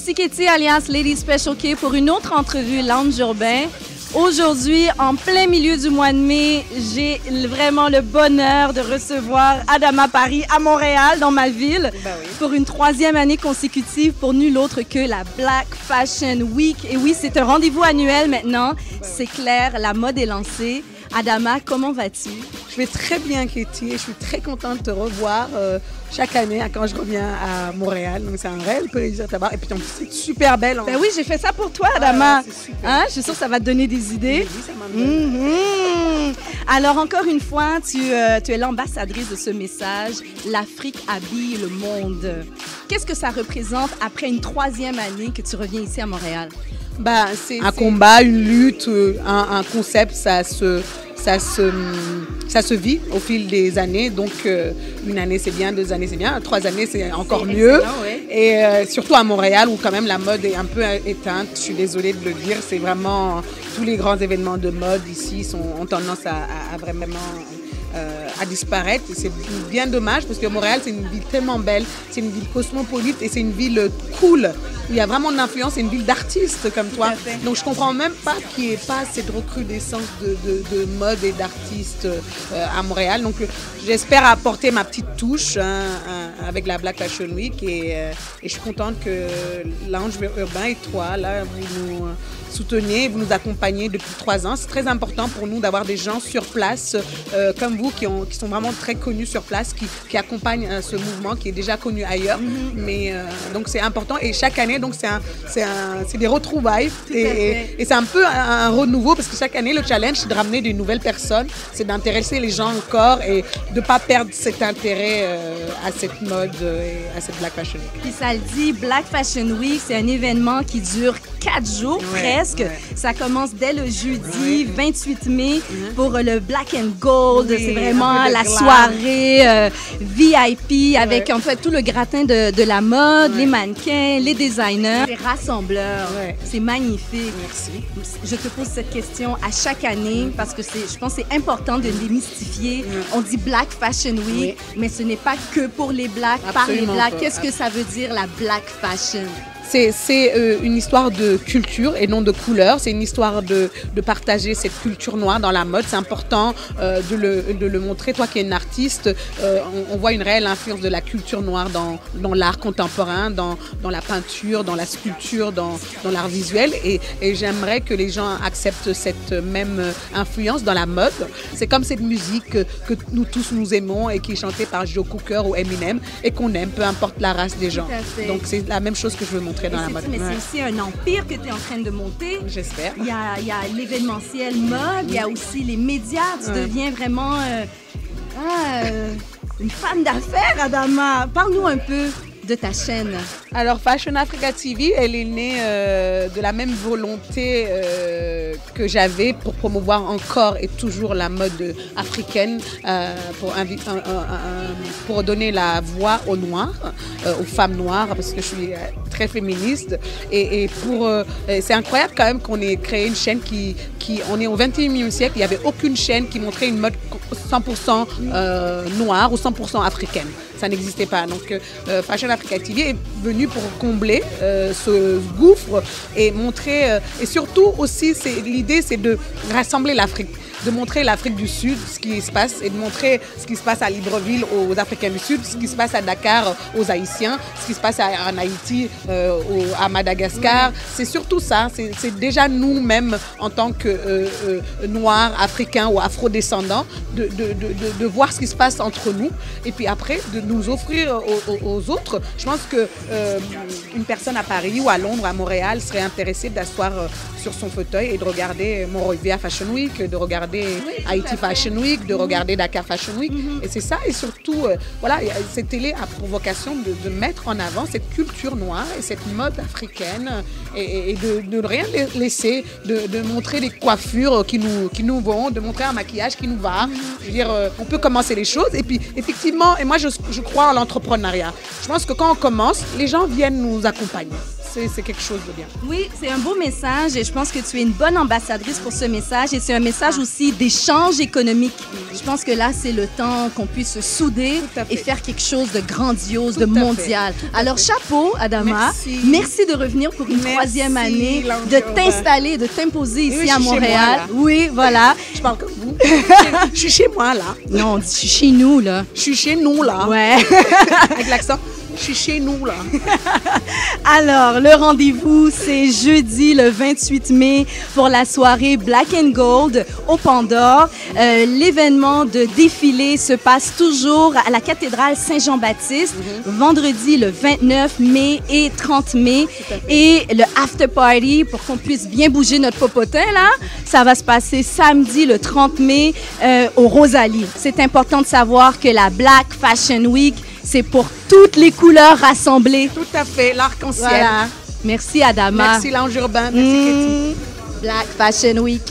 Ici Katie alias Lady Special K pour une autre entrevue Lounge Urbain. Aujourd'hui, en plein milieu du mois de mai, j'ai vraiment le bonheur de recevoir Adama Paris à Montréal, dans ma ville, pour une 3e année consécutive pour nul autre que la Black Fashion Week. Et oui, c'est un rendez-vous annuel maintenant. C'est clair, la mode est lancée. Adama, comment vas-tu? Je vais très bien, Katie, et je suis très contente de te revoir chaque année quand je reviens à Montréal. Donc, c'est un réel plaisir de t'avoir. Et puis, en plus, c'est super belle. Ben oui, j'ai fait ça pour toi, Adama. Hein? Je suis sûre que ça va te donner des idées. Oui, ça m'a Alors, encore une fois, tu es l'ambassadrice de ce message. L'Afrique habille le monde. Qu'est-ce que ça représente après une 3e année que tu reviens ici à Montréal? Ben, c'est un combat, une lutte, un concept, ça se vit au fil des années. Donc, une année, c'est bien, 2 années, c'est bien. 3 années, c'est encore mieux. Ouais. Et surtout à Montréal, où quand même la mode est un peu éteinte. Je suis désolée de le dire. C'est vraiment... Tous les grands événements de mode ici ont tendance à vraiment... à disparaître. C'est bien dommage parce que Montréal, c'est une ville tellement belle, c'est une ville cosmopolite et c'est une ville cool. Il y a vraiment de l'influence, c'est une ville d'artistes comme toi. Donc je comprends même pas qu'il n'y ait pas cette recrudescence de mode et d'artistes à Montréal. Donc j'espère apporter ma petite touche avec la Black Fashion Week et je suis contente que Lounge Urbain et toi, là, vous nous soutenez, vous nous accompagnez depuis 3 ans. C'est très important pour nous d'avoir des gens sur place comme vous qui sont vraiment très connus sur place, qui accompagnent ce mouvement qui est déjà connu ailleurs. Mais donc c'est important et chaque année donc c'est des retrouvailles et c'est un peu un renouveau parce que chaque année le challenge c'est de ramener de nouvelles personnes, c'est d'intéresser les gens encore et de pas perdre cet intérêt à cette mode et à cette Black Fashion Week. Puis ça le dit, Black Fashion Week, c'est un événement qui dure 4 jours presque. Ça commence dès le jeudi 28 mai pour le Black and Gold. C'est vraiment la soirée VIP avec en fait tout le gratin de la mode, les mannequins, les designers, les rassembleurs. C'est magnifique. Merci. Je te pose cette question à chaque année parce que je pense que c'est important de démystifier. On dit Black Fashion Week, mais ce n'est pas que pour les Blacks, par les Blacks. Qu'est-ce que ça veut dire la Black Fashion? C'est une histoire de culture et non de couleur. C'est une histoire de partager cette culture noire dans la mode. C'est important de le montrer. Toi qui es une artiste, on voit une réelle influence de la culture noire dans l'art contemporain, dans la peinture, dans la sculpture, dans l'art visuel. Et j'aimerais que les gens acceptent cette même influence dans la mode. C'est comme cette musique que nous tous nous aimons et qui est chantée par Joe Cocker ou Eminem et qu'on aime, peu importe la race des gens. Donc c'est la même chose que je veux montrer dans la mode. Mais c'est aussi un empire que tu es en train de monter. J'espère. Il y a l'événementiel mode, il y a aussi les médias. Tu deviens vraiment une femme d'affaires, Adama. Parle-nous un peu de ta chaîne. Alors, Fashion Africa TV, elle est née de la même volonté que j'avais pour promouvoir encore et toujours la mode africaine, pour donner la voix aux Noirs, aux femmes noires, parce que je suis très féministe. Et c'est incroyable quand même qu'on ait créé une chaîne on est au 21e siècle, il n'y avait aucune chaîne qui montrait une mode 100% noire ou 100% africaine. Ça n'existait pas. Donc, Fashion Africa TV est venu pour combler ce gouffre et montrer, et surtout aussi, l'idée c'est de rassembler l'Afrique, de montrer l'Afrique du Sud, ce qui se passe, et de montrer ce qui se passe à Libreville aux Africains du Sud, ce qui se passe à Dakar aux Haïtiens, ce qui se passe en Haïti, à Madagascar. C'est surtout ça, c'est déjà nous-mêmes en tant que Noirs, Africains ou Afro-descendants, de voir ce qui se passe entre nous, et puis après de nous offrir aux autres. Je pense qu'une personne à Paris ou à Londres, à Montréal serait intéressée d'asseoir sur son fauteuil et de regarder Monrovia Fashion Week, de regarder Haïti Fashion Week, de regarder Dakar Fashion Week. Et c'est ça, et surtout, voilà, cette télé a pour vocation de mettre en avant cette culture noire et cette mode africaine et de ne rien laisser, de montrer des coiffures qui nous vont, de montrer un maquillage qui nous va. Je veux dire, on peut commencer les choses et puis effectivement, et moi je crois en l'entrepreneuriat. Je pense que quand on commence, les gens viennent nous accompagner. c'est quelque chose de bien. Oui, c'est un beau message et je pense que tu es une bonne ambassadrice pour ce message et c'est un message aussi d'échange économique. Je pense que là, c'est le temps qu'on puisse se souder et faire quelque chose de grandiose, de mondial. Alors, chapeau, Adama. Merci de revenir pour une troisième année, de t'installer, de t'imposer ici à Montréal. Oui, voilà. Je parle comme vous. Je suis chez moi, là. Non, je suis chez nous, là. Je suis chez nous, là. Ouais. Avec l'accent. Je suis chez nous, là. Alors, le rendez-vous, c'est jeudi, le 28 mai, pour la soirée Black and Gold au Pandore. L'événement de défilé se passe toujours à la cathédrale Saint-Jean-Baptiste, vendredi, le 29 mai et 30 mai. Et le after party, pour qu'on puisse bien bouger notre popotin, là, ça va se passer samedi, le 30 mai, au Rosalie. C'est important de savoir que la Black Fashion Week, c'est pour toutes les couleurs rassemblées. Tout à fait, l'arc-en-ciel. Voilà. Merci Adama. Merci Lounge Urbain, merci Katie. Black Fashion Week.